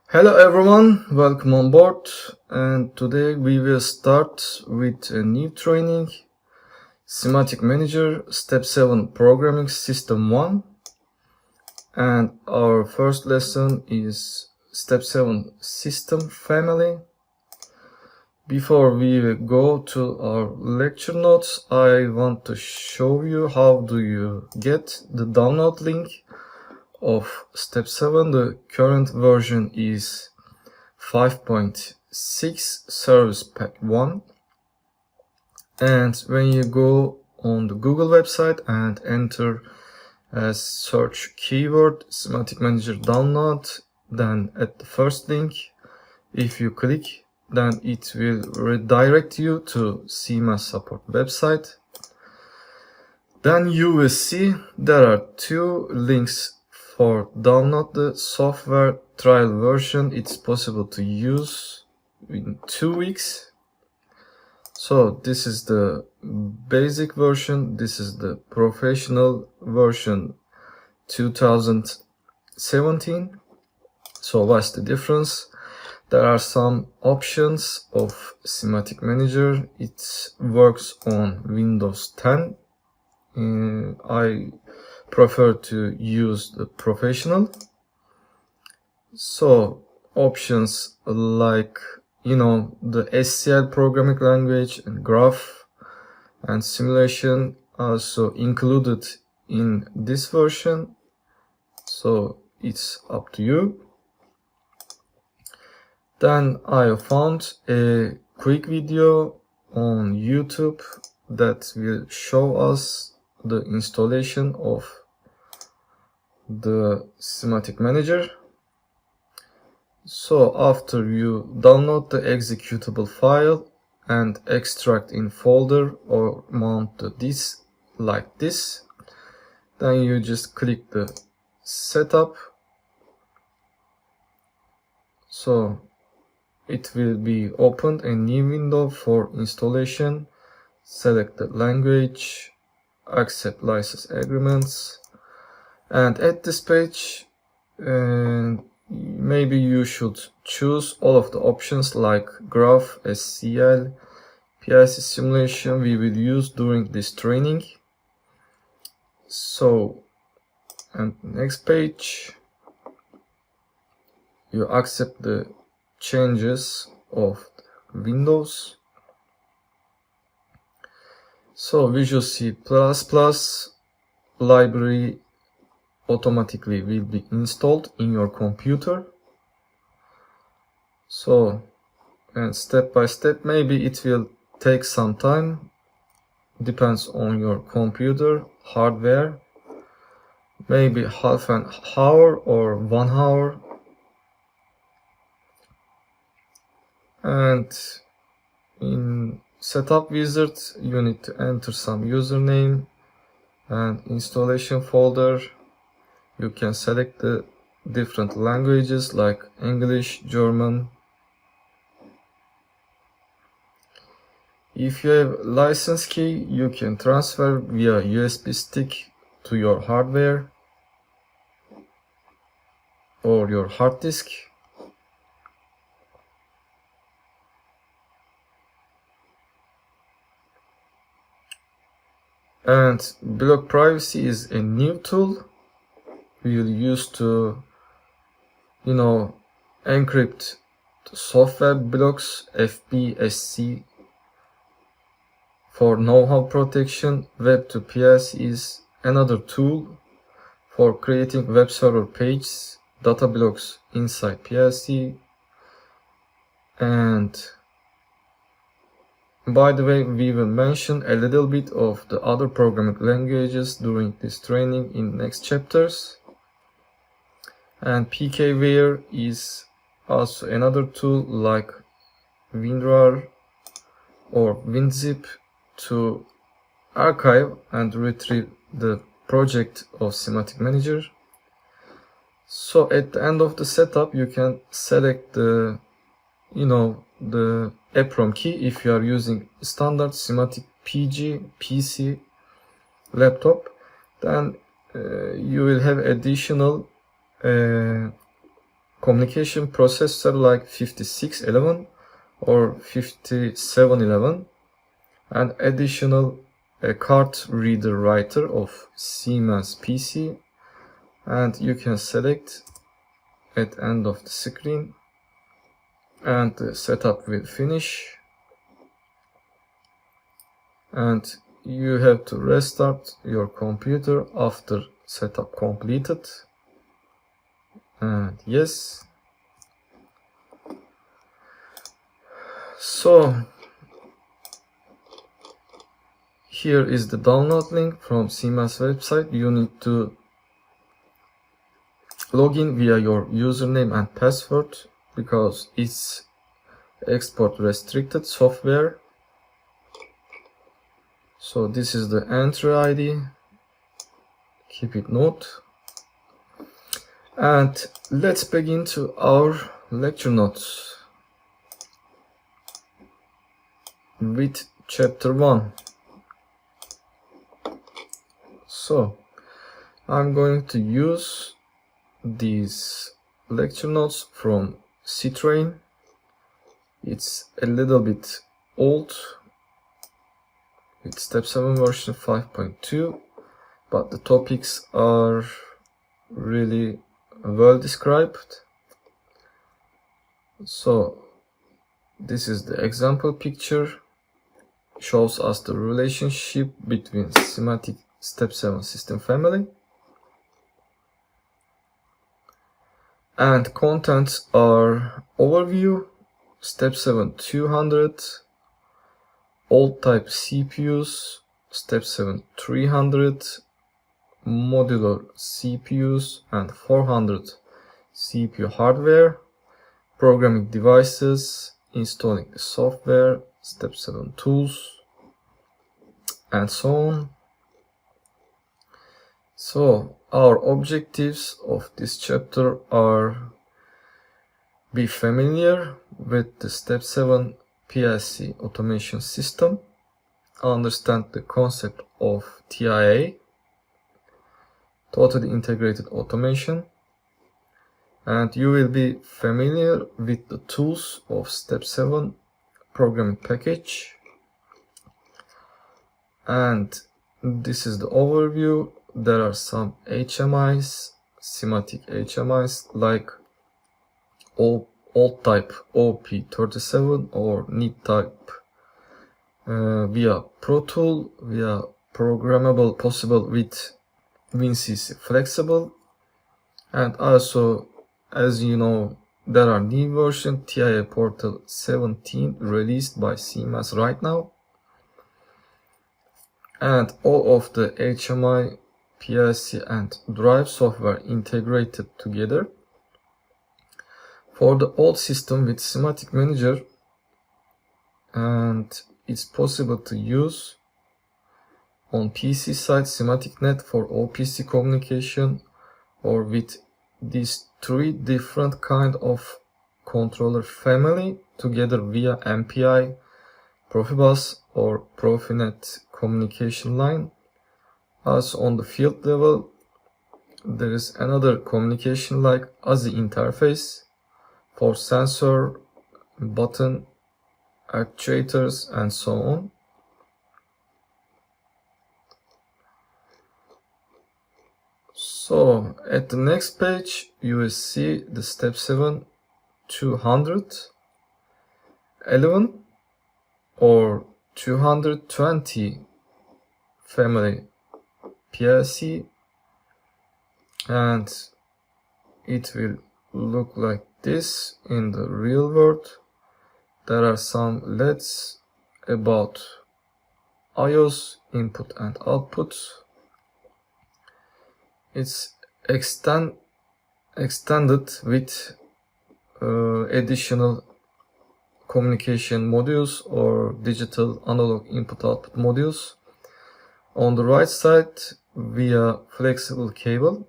Hello everyone, welcome on board, and today we will start with a new training, Semantic Manager Step 7 Programming System 1, and our first lesson is Step 7 System Family. Before we go to our lecture notes, I want to show you how do you get the download link of Step 7. The current version is 5.6 Service Pack 1, and when you go on the Google website and enter as search keyword Semantic Manager download, then at the first link, if you click, then it will redirect you to CMA support website. Then you will see there are two links for download the software trial version. It's possible to use in 2 weeks. So this is the basic version, this is the professional version 2017. So what's the difference? There are some options of Semantic Manager. It works on Windows 10. I prefer to use the professional. So options like the SCL programming language and graph and simulation also included in this version, so it's up to you. Then I found a quick video on YouTube that will show us the installation of the Semantic Manager. So after you download the executable file and extract in folder or mount the disk like this, then you just click the setup. So it will be opened a new window for installation. Select the language, accept license agreements, and at this page maybe you should choose all of the options like graph, SCL, PIC simulation we will use during this training. So, and next page, you accept the changes of Windows. So Visual C++ library automatically will be installed in your computer. So, and step by step, maybe it will take some time, depends on your computer hardware, maybe half an hour or 1 hour. And in setup wizard you need to enter some username and installation folder. You can select the different languages like English, German. If you have license key, you can transfer via USB stick to your hardware or your hard disk. And block privacy is a new tool we will use to encrypt the software blocks. FBSC for know-how protection. Web2PIC is another tool for creating web server pages, data blocks inside PIC. And by the way, we will mention a little bit of the other programming languages during this training in next chapters. And pkware is also another tool like WinRAR or WinZip to archive and retrieve the project of Semantic Manager. So at the end of the setup, you can select the the EPROM key if you are using standard Semantic PG PC laptop. Then you will have additional communication processor like 5611 or 5711, and additional a card reader writer of Siemens PC, and you can select at end of the screen, and the setup will finish, and you have to restart your computer after setup completed, and yes. So here is the download link from Siemens website. You need to log in via your username and password because it's export restricted software. So this is the entry ID, keep it note. And let's begin to our lecture notes with chapter 1. So I'm going to use these lecture notes from Citrain. It's a little bit old, it's Step 7 version 5.2, but the topics are really well described. So this is the example picture, shows us the relationship between SIMATIC Step 7 system family, and contents are overview, Step 7 200, old type CPUs, Step 7 300, modular CPUs and 400 CPU hardware, programming devices, installing the software, Step 7 tools, and so on. So our objectives of this chapter are: be familiar with the Step 7 PLC automation system, understand the concept of TIA, totally integrated automation, and you will be familiar with the tools of Step 7 programming package. And this is the overview. There are some HMIs, SIMATIC HMIs like old type OP37 or NID type via ProTool, via programmable possible with WinCC flexible, and also, as you know, there are new version TIA Portal 17 released by Siemens right now, and all of the HMI, PLC and drive software integrated together. For the old system with SIMATIC Manager, and it's possible to use on PC side SIMATIC-NET for OPC communication, or with these three different kind of controller family together via MPI, Profibus or Profinet communication line. Also on the field level, there is another communication like ASI interface for sensor, button, actuators, and so on. So at the next page you will see the Step 7 211 or 220 family PLC, and it will look like this in the real world. There are some LEDs about IOS input and output. It's extended with additional communication modules or digital analog input output modules. On the right side, via flexible cable.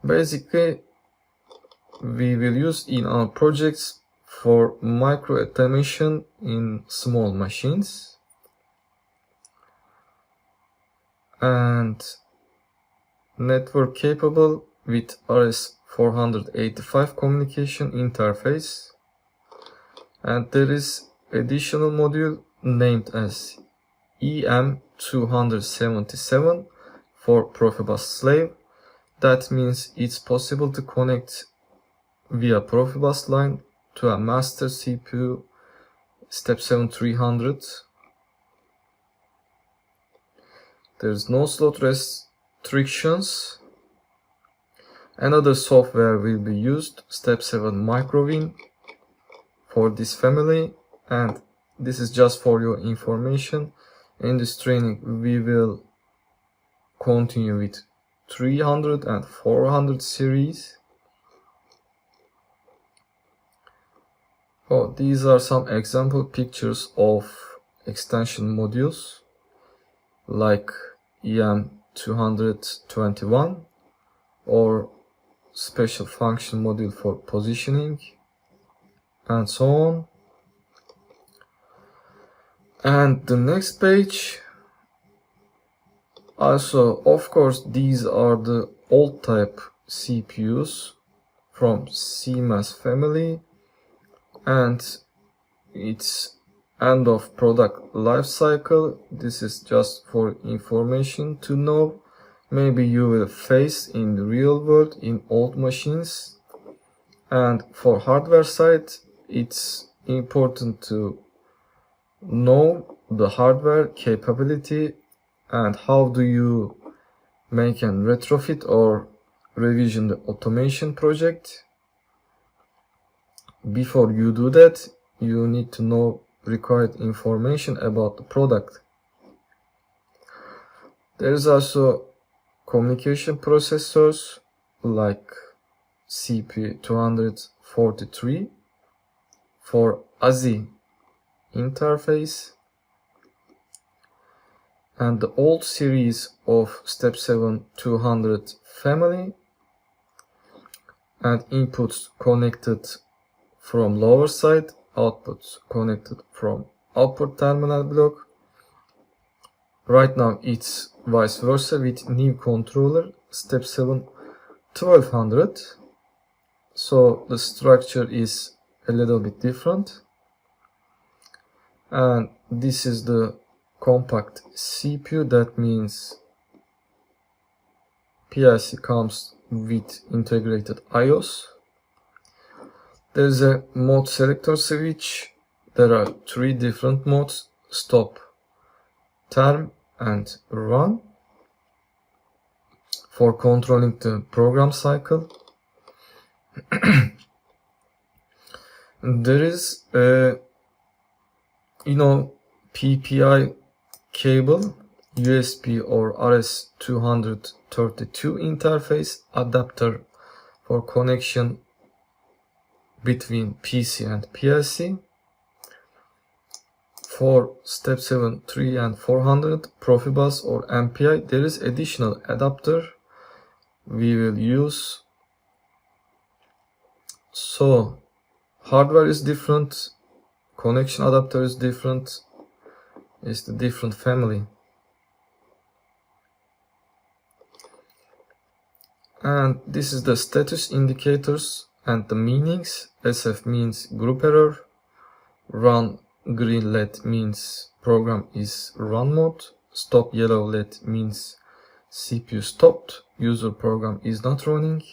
Basically, we will use in our projects for micro automation in small machines, and network capable with RS485 communication interface, and there is additional module named as EM277 for Profibus slave. That means it's possible to connect via Profibus line to a master CPU Step7 300. There's no slot restrictions. Another software will be used, Step7 Microwin, for this family, and this is just for your information. In this training we will continue with 300 and 400 series. Oh, these are some example pictures of extension modules like EM221 or special function module for positioning and so on. And the next page, also of course these are the old type CPUs from CMOS family, and it's end of product life cycle. This is just for information to know. Maybe you will face in the real world in old machines. And for hardware side, it's important to know the hardware capability and how do you make and retrofit or revision the automation project. Before you do that, you need to know required information about the product. There is also communication processors like CP243 for ASI interface, and the old series of Step7 200 family, and inputs connected from lower side, outputs connected from output terminal block. Right now it's vice versa with new controller Step7 1200, so the structure is a little bit different. And this is the compact CPU, that means PLC comes with integrated IOS. There's a mode selector switch. There are 3 different modes: stop, term and run, for controlling the program cycle. There is a PPI cable, USB or RS232 interface adapter for connection between PC and PLC. For Step7 3 and 400 Profibus or MPI, there is additional adapter we will use. So hardware is different, connection adapter is different, it's the different family. And this is the status indicators and the meanings. SF means group error, run green LED means program is run mode, stop yellow LED means CPU stopped, user program is not running.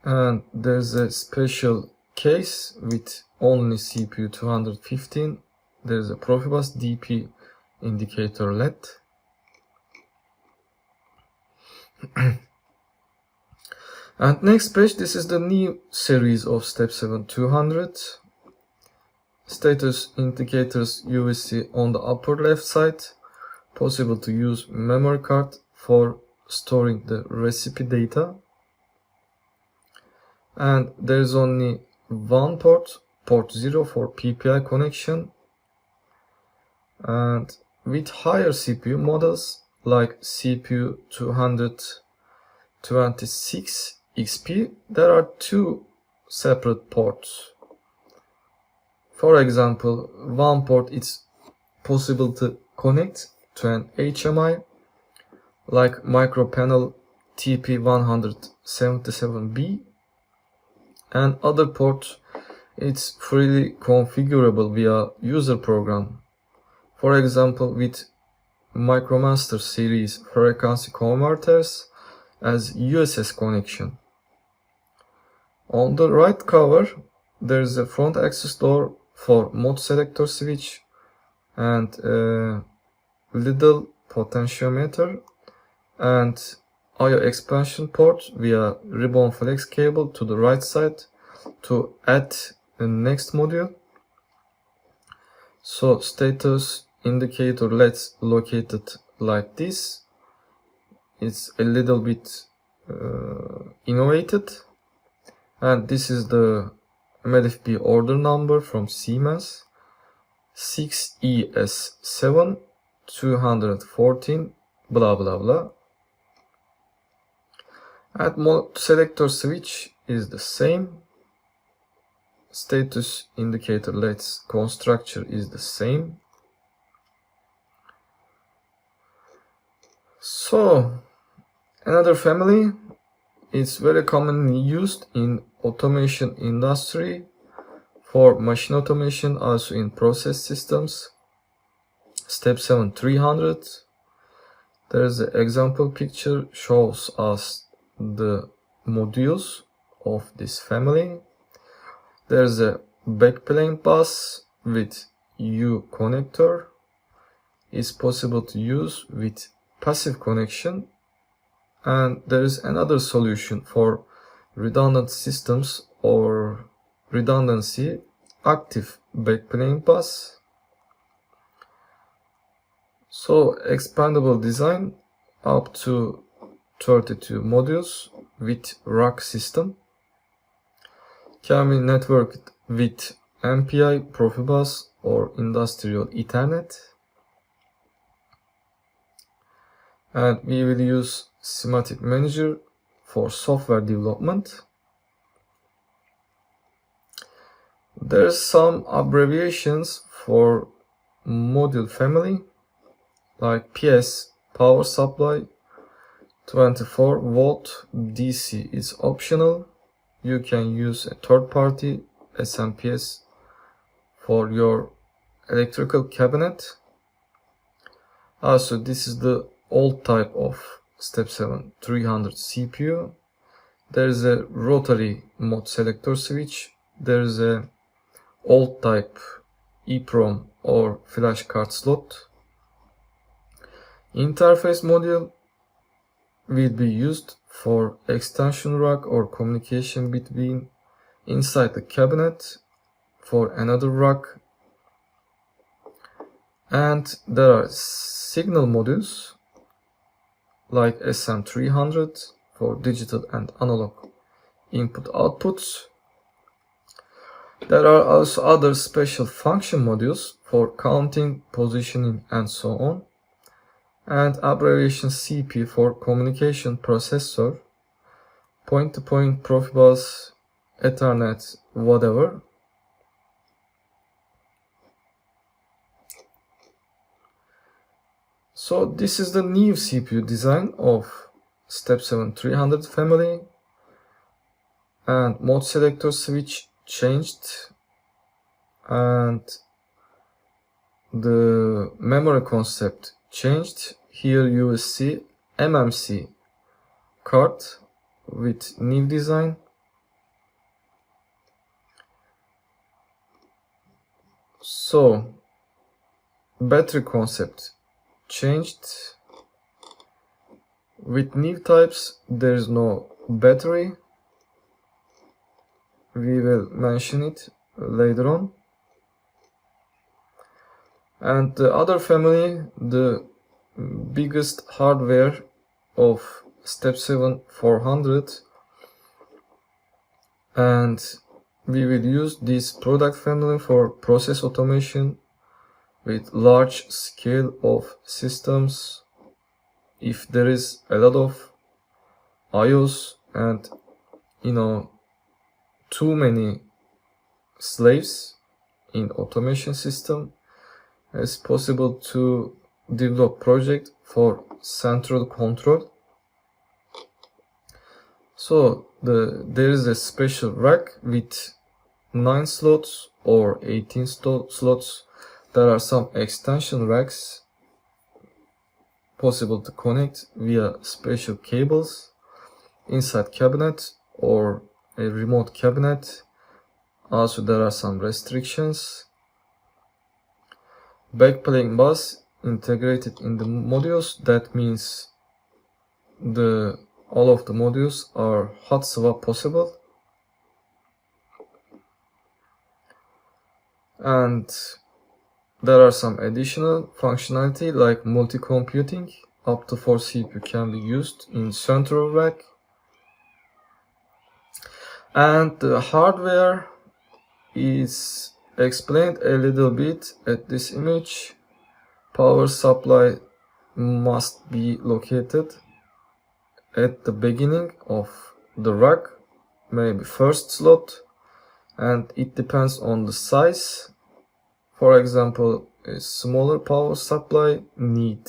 And there's a special case with only CPU 215. There's a Profibus DP indicator LED. And next page, this is the new series of Step7 200. Status indicators you will see on the upper left side. Possible to use memory card for storing the recipe data. And there's only one port, port 0 for PPI connection. And with higher CPU models like CPU 226 XP, there are 2 separate ports. For example, one port is possible to connect to an HMI, like micropanel TP177B, and other ports. It's freely configurable via user program. For example, with Micromaster series frequency converters as USS connection. On the right cover, there is a front access door for mode selector switch and a little potentiometer and I/O expansion port via ribbon flex cable to the right side to add the next module. So status indicator LEDs located like this. It's a little bit innovated, and this is the MLFB order number from Siemens 6ES7 214 blah blah blah. And mode selector switch is the same. Status indicator LEDs cone structure is the same. So another family is very commonly used in automation industry for machine automation, also in process systems. Step 7 300. There is an example picture shows us the modules of this family. There's a backplane bus with U connector. It's possible to use with passive connection, and there is another solution for redundant systems or redundancy, active backplane bus. So expandable design up to 32 modules with rack system. Can be networked with MPI, Profibus or Industrial Ethernet. And we will use Semantic Manager for software development. There's some abbreviations for module family, like PS, power supply, 24 volt DC is optional. You can use a third-party SMPS for your electrical cabinet. Also, this is the old type of Step 7 300 CPU. There is a rotary mode selector switch. There is a old type EEPROM or flash card slot. Interface module will be used for extension rack or communication between inside the cabinet for another rack. And there are signal modules like SM300 for digital and analog input outputs. There are also other special function modules for counting, positioning and so on. And abbreviation CP for communication processor, point-to-point, Profibus, Ethernet, whatever. So this is the new CPU design of Step 7 300 family, and mode selector switch changed, and the memory concept changed. Here you will see MMC card with new design. So battery concept changed. With new types there is no battery. We will mention it later on. And the other family, the biggest hardware of Step 7 400, and we will use this product family for process automation with large scale of systems. If there is a lot of IOs and too many slaves in automation system, it's possible to developed project for central control. So there is a special rack with 9 slots or 18 slots. There are some extension racks possible to connect via special cables inside cabinet or a remote cabinet. Also there are some restrictions. Backplane bus integrated in the modules. That means all of the modules are hot swap possible. And there are some additional functionality like multi-computing. Up to 4 CPU can be used in central rack. And the hardware is explained a little bit at this image. Power supply must be located at the beginning of the rack, maybe first slot, and it depends on the size. For example, a smaller power supply need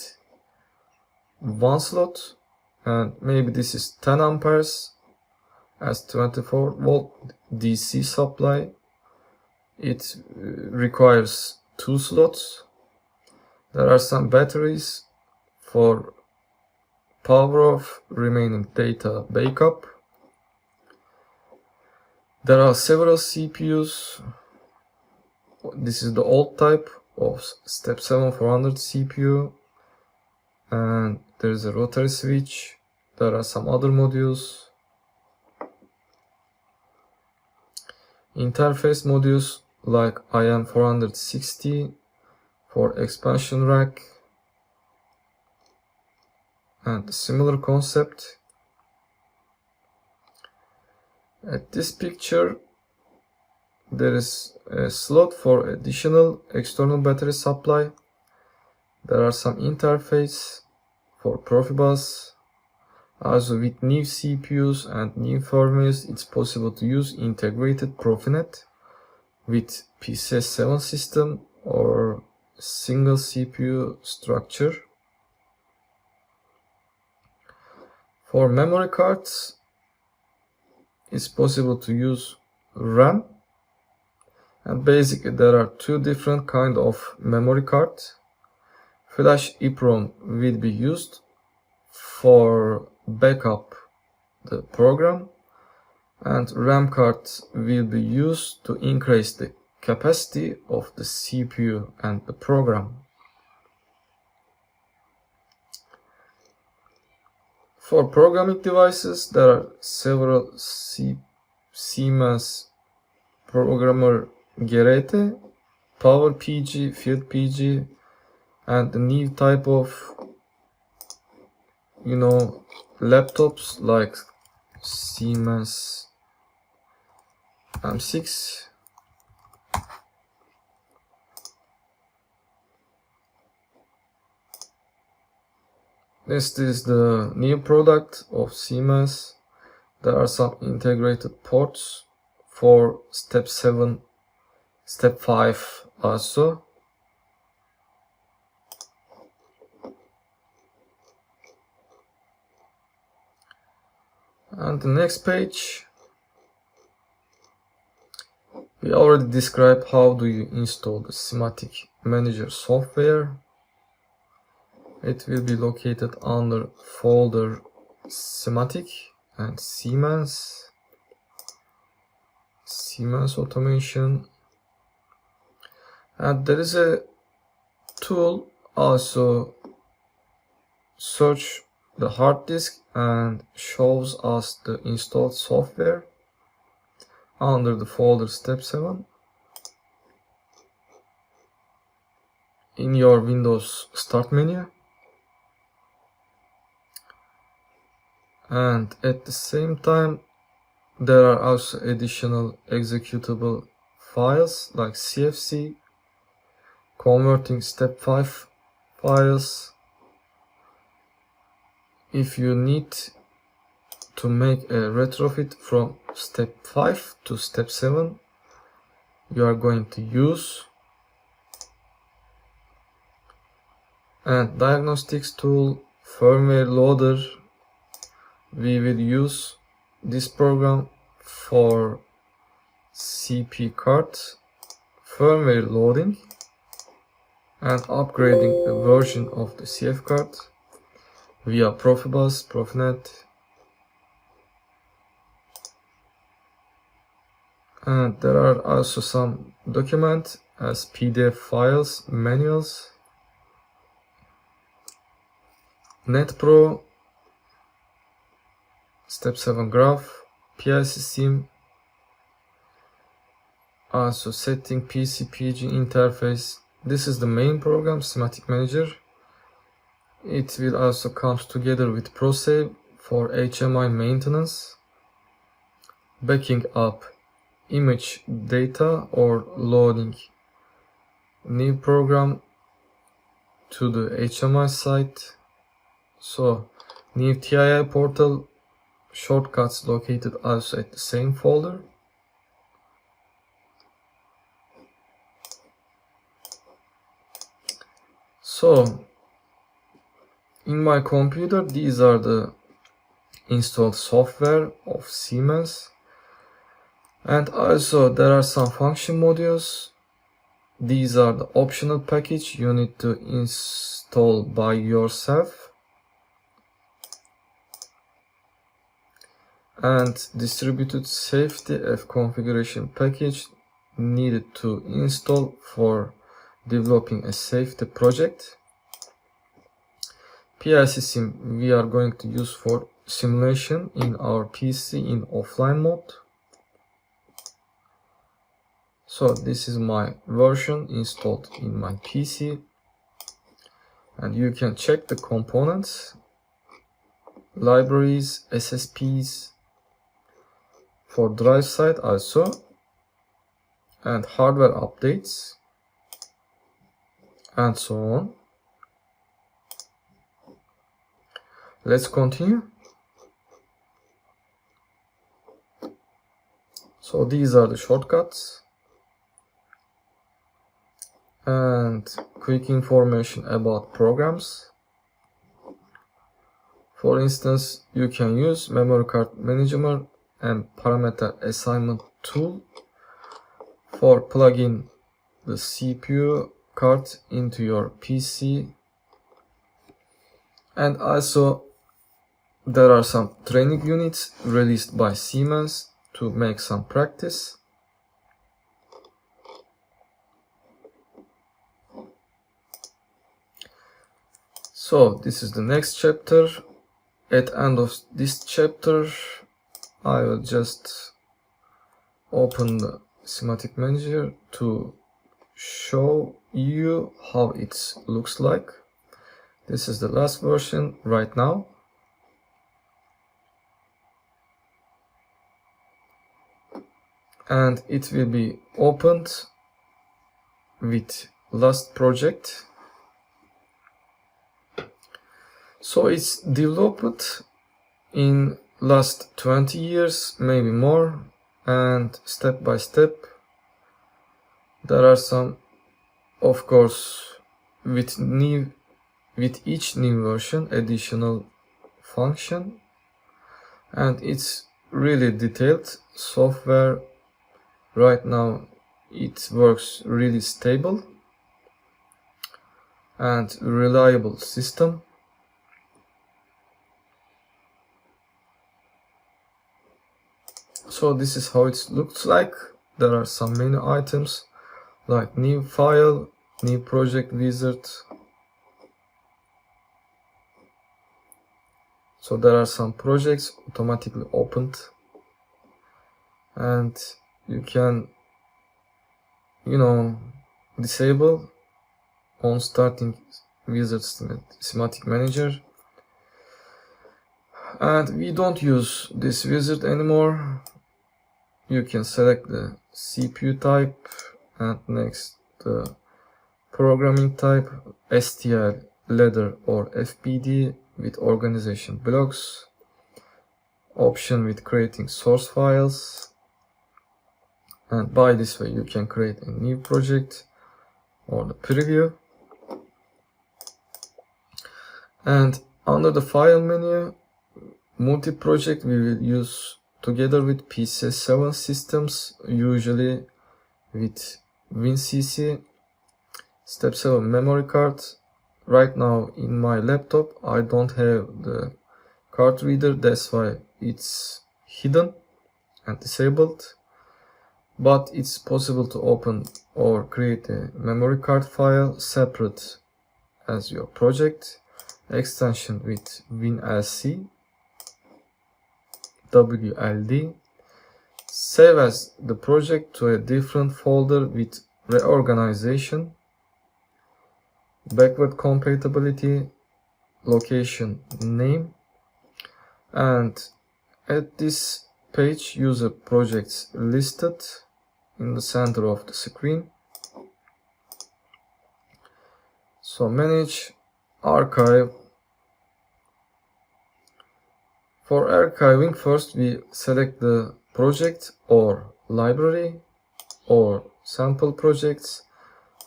1 slot, and maybe this is 10 amperes as 24 volt DC supply. It requires 2 slots. There are some batteries for power off, remaining data backup. There are several CPUs. This is the old type of Step 7 400 CPU, and there is a rotary switch. There are some other modules. Interface modules like IM460 for expansion rack, and a similar concept. At this picture there is a slot for additional external battery supply. There are some interface for Profibus. Also with new CPUs and new firmwares, it's possible to use integrated Profinet with PCS 7 system or single CPU structure. For memory cards, it's possible to use RAM, and basically there are 2 different kind of memory cards. Flash EEPROM will be used for backup the program, and RAM cards will be used to increase the capacity of the CPU and the program. For programming devices, there are several Siemens Programmer Geräte, Power PG, Field PG, and the new type of laptops like Siemens M6. This is the new product of Siemens. There are some integrated ports for Step 7, Step 5 also. And the next page, we already described how do you install the SIMATIC Manager software. It will be located under folder SIMATIC and Siemens Automation. And there is a tool also search the hard disk and shows us the installed software under the folder Step 7 in your Windows Start menu. And at the same time there are also additional executable files like CFC, converting Step 5 files. If you need to make a retrofit from Step 5 to Step 7, you are going to use And diagnostics tool, firmware loader, we will use this program for CP card firmware loading and upgrading the version of the CF card via Profibus, Profinet. And there are also some documents as PDF files, manuals, NetPro, Step 7 graph, PIC sim, also setting PC-PG interface. This is the main program, Semantic Manager. It will also come together with ProSave for HMI maintenance, backing up image data or loading new program to the HMI site. So new TIA portal shortcuts located also at the same folder. So in my computer, these are the installed software of Siemens. And also there are some function modules. These are the optional package you need to install by yourself. And distributed safety F configuration package needed to install for developing a safety project. PIC sim we are going to use for simulation in our PC in offline mode. So this is my version installed in my PC, and you can check the components, libraries, SSPs for drive side also, and hardware updates, and so on. Let's continue. So these are the shortcuts and quick information about programs. For instance, you can use memory card management and parameter assignment tool for plugging the CPU card into your PC. And also there are some training units released by Siemens to make some practice. So this is the next chapter. At the end of this chapter, I will just open the Semantic Manager to show you how it looks like. This is the last version right now. And it will be opened with last project. So it's developed in last 20 years, maybe more, and step by step there are some, of course, with each new version additional function, and it's really detailed software. Right now it works really stable and reliable system. So this is how it looks like. There are some menu items like new file, new project wizard. So there are some projects automatically opened, and you can, disable on starting wizard Semantic Manager. And we don't use this wizard anymore. You can select the CPU type and next the programming type, STL, ladder or FBD with organization blocks, option with creating source files, and by this way you can create a new project or the preview. And under the file menu, multi-project we will use together with PC7 systems, usually with WinCC. Step 7, memory card. Right now in my laptop I don't have the card reader, that's why it's hidden and disabled, but it's possible to open or create a memory card file separate as your project. Extension with WinLC, WLD. Save as the project to a different folder with reorganization, backward compatibility, location name, and at this page use a projects listed in the center of the screen. So manage archive. For archiving, first we select the project or library or sample projects.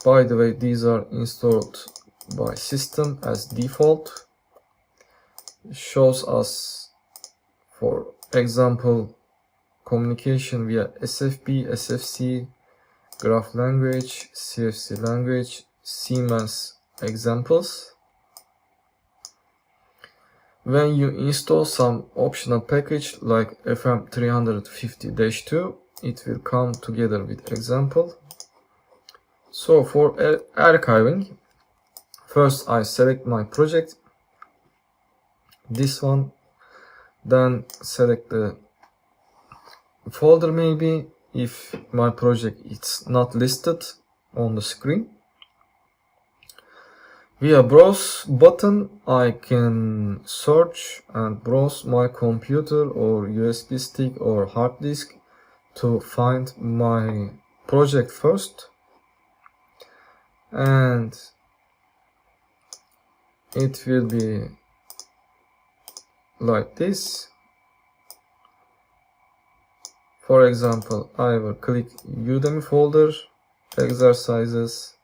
By the way, these are installed by system as default. It shows us, for example, communication via SFP, SFC, graph language, CFC language, Siemens examples. When you install some optional package like FM350-2, it will come together with example. So for archiving, first I select my project, this one, then select the folder maybe if my project is not listed on the screen. Via browse button I can search and browse my computer or USB stick or hard disk to find my project first, and it will be like this. For example, I will click Udemy folder, exercises,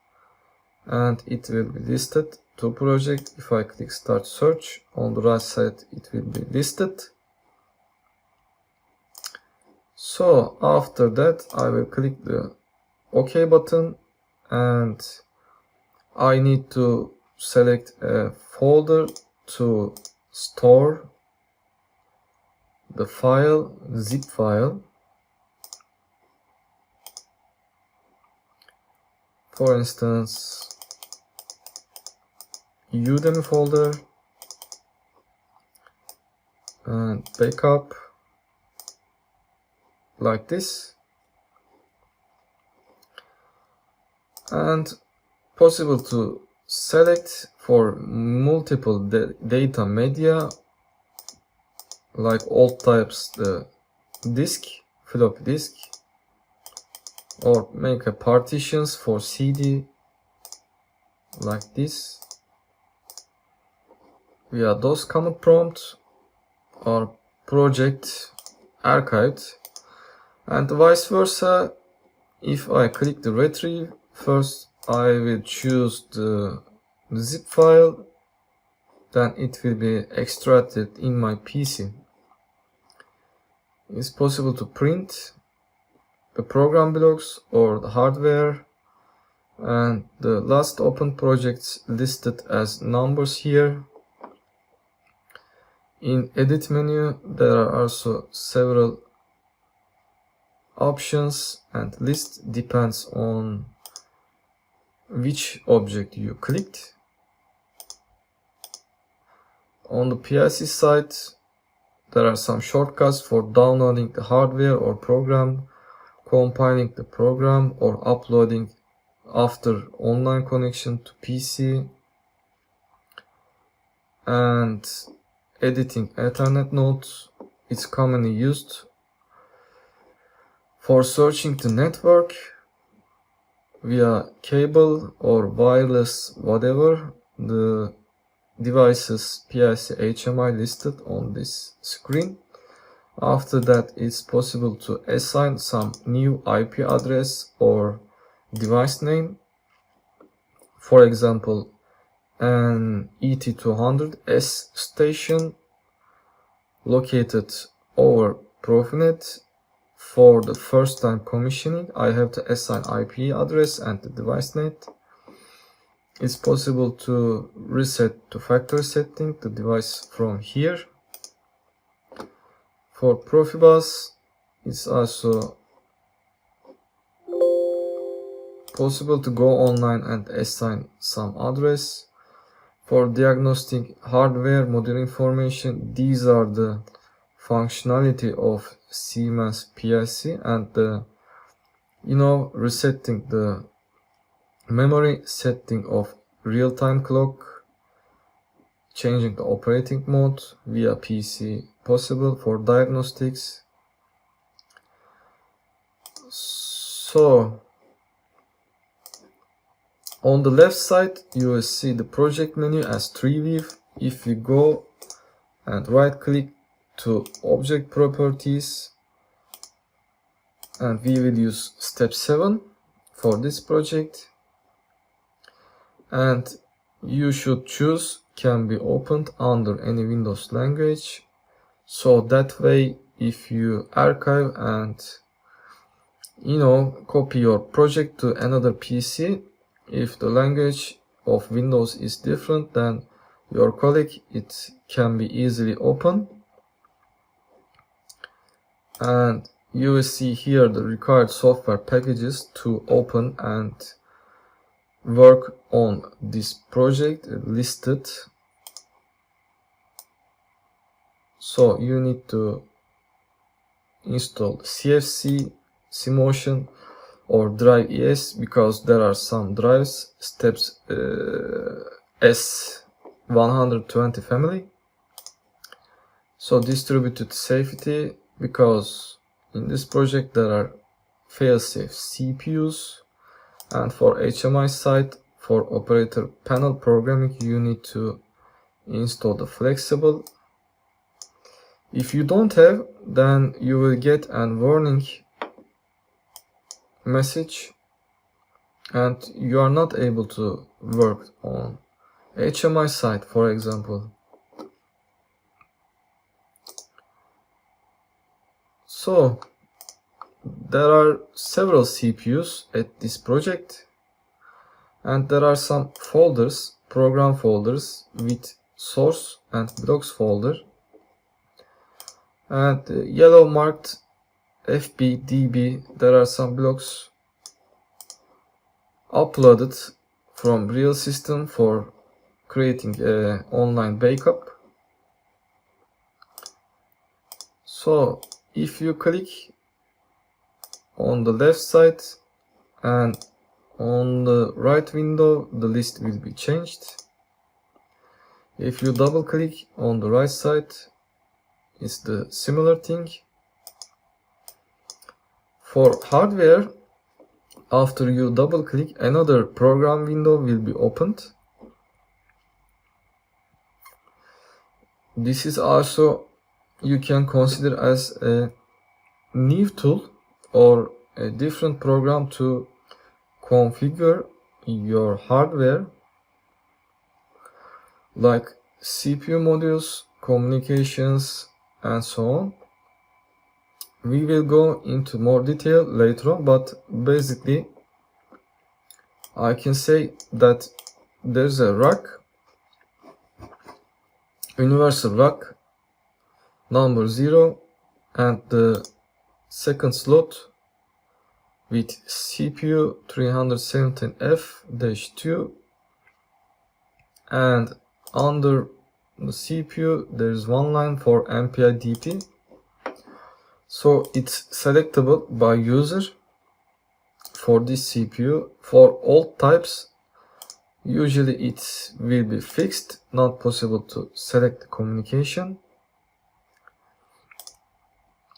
and it will be listed to project. If I click start search, on the right side it will be listed. So after that I will click the OK button, and I need to select a folder to store the file, zip file. For instance, Udemy folder and backup, like this. And possible to select for multiple data media, like all types, the disk, floppy disk, or make a partitions for CD, like this. Via DOS command prompt, our project archived, and vice versa. If I click the retrieve, first I will choose the zip file, then it will be extracted in my PC. It's possible to print the program blocks or the hardware, and the last open projects listed as numbers here. In edit menu there are also several options, and list depends on which object you clicked. On the PLC side there are some shortcuts for downloading the hardware or program, compiling the program, or uploading after online connection to PC, and editing Ethernet nodes. It's commonly used for searching the network via cable or wireless, whatever. The devices PLC HMI listed on this screen. After that, it's possible to assign some new IP address or device name. For example, an ET200S station located over Profinet. For the first time commissioning, I have to assign IP address and the device net. It's possible to reset to factory setting the device from here. For Profibus, it's also possible to go online and assign some address. For diagnostic hardware module information, these are the functionality of Siemens PLC and the resetting the memory, setting of real-time clock, changing the operating mode via PC possible for diagnostics. So on the left side you will see the project menu as 3-view. If we go and right click to object properties, and we will use step 7 for this project, and you should choose can be opened under any Windows language, so that way if you archive and copy your project to another PC, if the language of Windows is different than your colleague, it can be easily open. And you will see here the required software packages to open and work on this project listed. So you need to install CFC, Cmotion or Drive ES, because there are some drives steps S120 family. So distributed safety, because in this project there are fail-safe CPUs. And for HMI side, for operator panel programming, you need to install the flexible. If you don't have, then you will get a warning message and you are not able to work on HMI side, for example. So there are several CPUs at this project, and there are some folders, program folders with source and blocks folder, and yellow marked FBDB, there are some blocks uploaded from real system for creating an online backup. So if you click on the left side and on the right window, the list will be changed. If you double click on the right side, it's the similar thing. For hardware, after you double click, another program window will be opened. This is also you can consider as a new tool or a different program to configure your hardware, like CPU modules, communications, and so on. We will go into more detail later on, but basically I can say that there's a rack, universal rack number 0, and the second slot with CPU 317F-2, and under the CPU there is one line for MPI DP. So it's selectable by user for this CPU. For all types, usually it will be fixed, not possible to select the communication.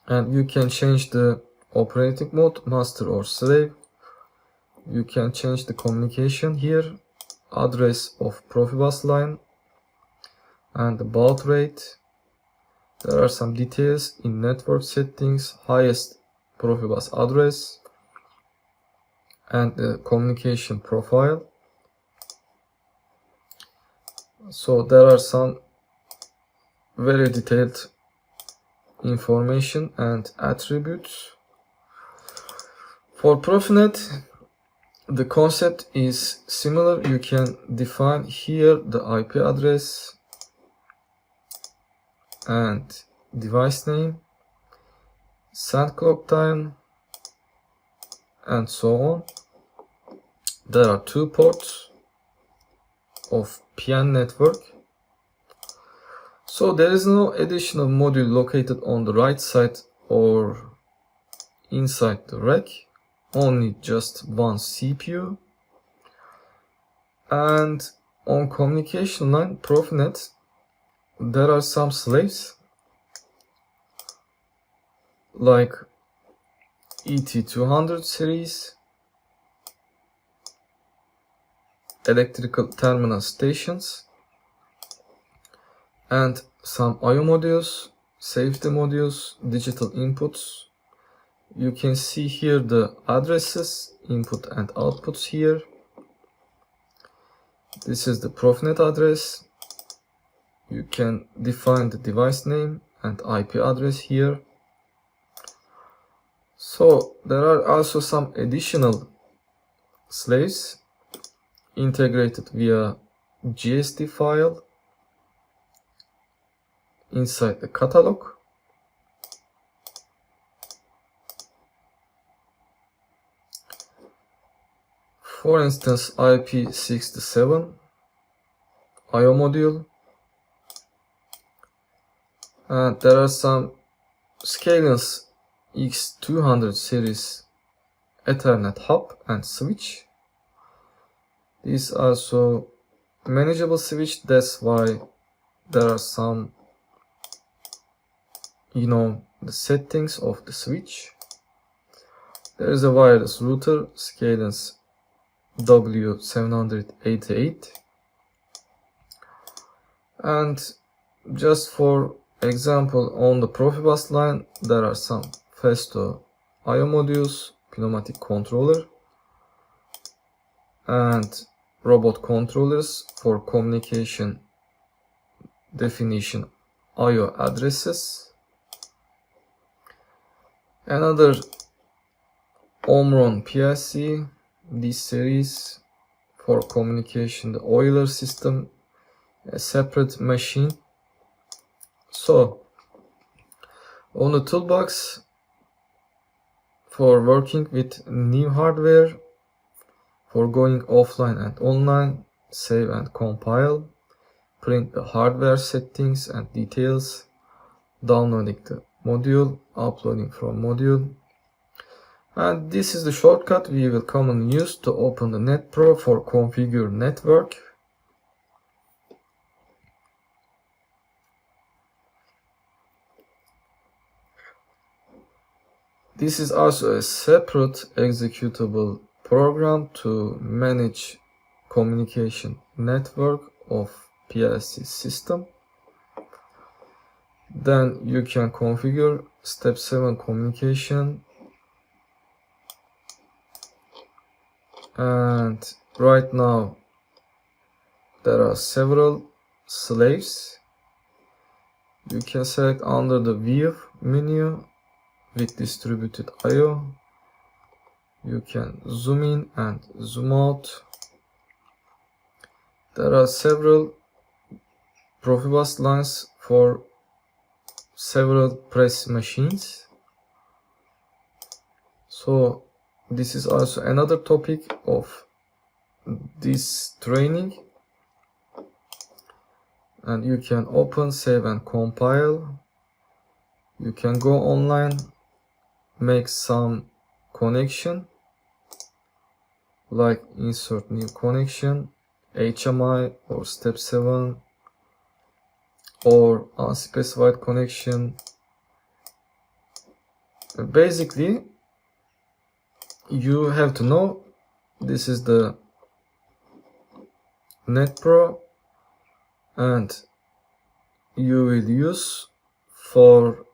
And you can change the operating mode, master or slave. You can change the communication here, address of Profibus line, and the baud rate. There are some details in network settings, highest Profibus address, and the communication profile. So there are some very detailed information and attributes. For Profinet, the concept is similar. You can define here the IP address and device name, send clock time, and so on. There are 2 ports of PN network. So there is no additional module located on the right side or inside the rack, only just one CPU. And on communication line Profinet, there are some slaves like ET200 series, electrical terminal stations, and some I/O modules, safety modules, digital inputs. You can see here the addresses, input and outputs here. This is the Profinet address. You can define the device name and IP address here. So there are also some additional slaves integrated via GSD file inside the catalog. For instance, IP67 I/O module, and there are some Scalence X200 series Ethernet hub and switch. These are also manageable switch, that's why there are some, the settings of the switch. There is a wireless router, Scalence W788, and just for example, on the Profibus line there are some Festo I/O modules, pneumatic controller, and robot controllers for communication definition I/O addresses. Another Omron PLC, this series for communication, the Euler system, a separate machine. So on the toolbox for working with new hardware, for going offline and online, save and compile, print the hardware settings and details, downloading the module, uploading from module. And this is the shortcut we will commonly use to open the NetPro for configure network. This is also a separate executable program to manage communication network of PLC system. Then you can configure step 7 communication, and right now there are several slaves. You can select under the view menu with distributed I/O. You can zoom in and zoom out. There are several Profibus lines for several press machines. So this is also another topic of this training, and you can open, save and compile. You can go online, make some connection like insert new connection, HMI or step 7 or unspecified connection. Basically you have to know this is the NetPro, and you will use for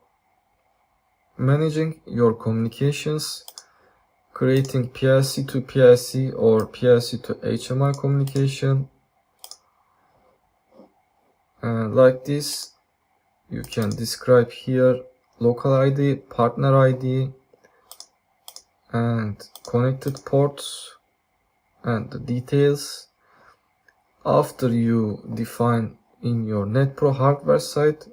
managing your communications, creating PLC to PLC or PLC to HMI communication, Like this, you can describe here local ID, partner ID, and connected ports, and the details. After you define in your NetPro hardware side,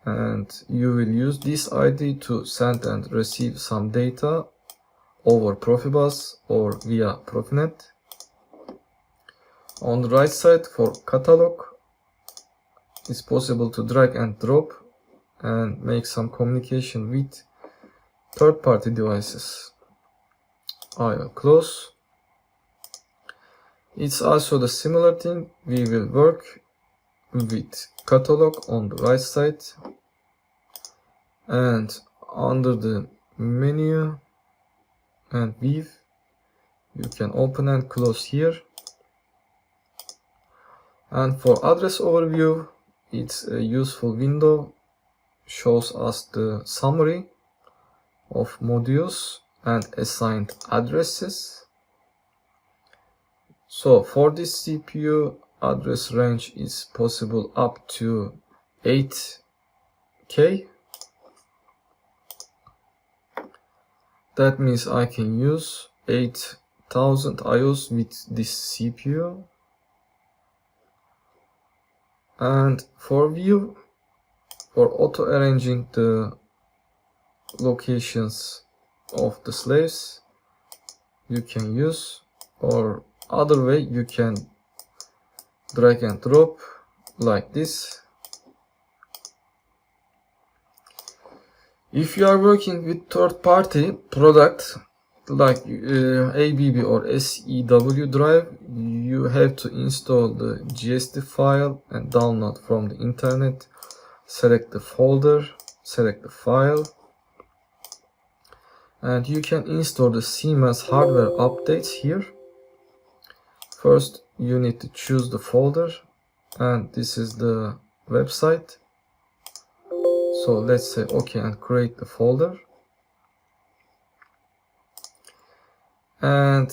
and you will use this ID to send and receive some data over Profibus or via Profinet. On the right side for catalog, it's possible to drag and drop and make some communication with third-party devices. I will close. It's also the similar thing. We will work with catalog on the right side, and under the menu and view, you can open and close here. And for address overview, it's a useful window, shows us the summary of modules and assigned addresses. So for this CPU, address range is possible up to 8K. That means I can use 8000 IOs with this CPU. And for view, for auto arranging the locations of the slaves, you can use, or other way, you can drag and drop like this. If you are working with third-party product like ABB or SEW drive, you have to install the GST file and download from the internet. Select the folder, select the file, and you can install the CMOS hardware updates here. First, you need to choose the folder, and this is the website. So let's say OK and create the folder. And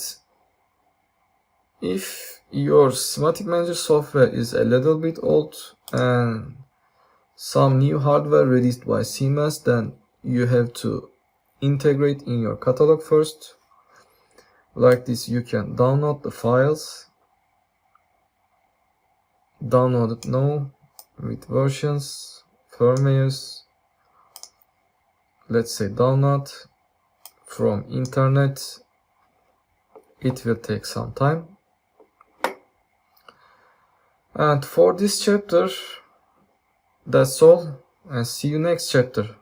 if your Semantic Manager software is a little bit old and some new hardware released by CMOS, then you have to integrate in your catalog first. Like this, you can download the files. Download it now with versions, firmwares. Let's say download from internet. It will take some time. And for this chapter, that's all, and see you next chapter.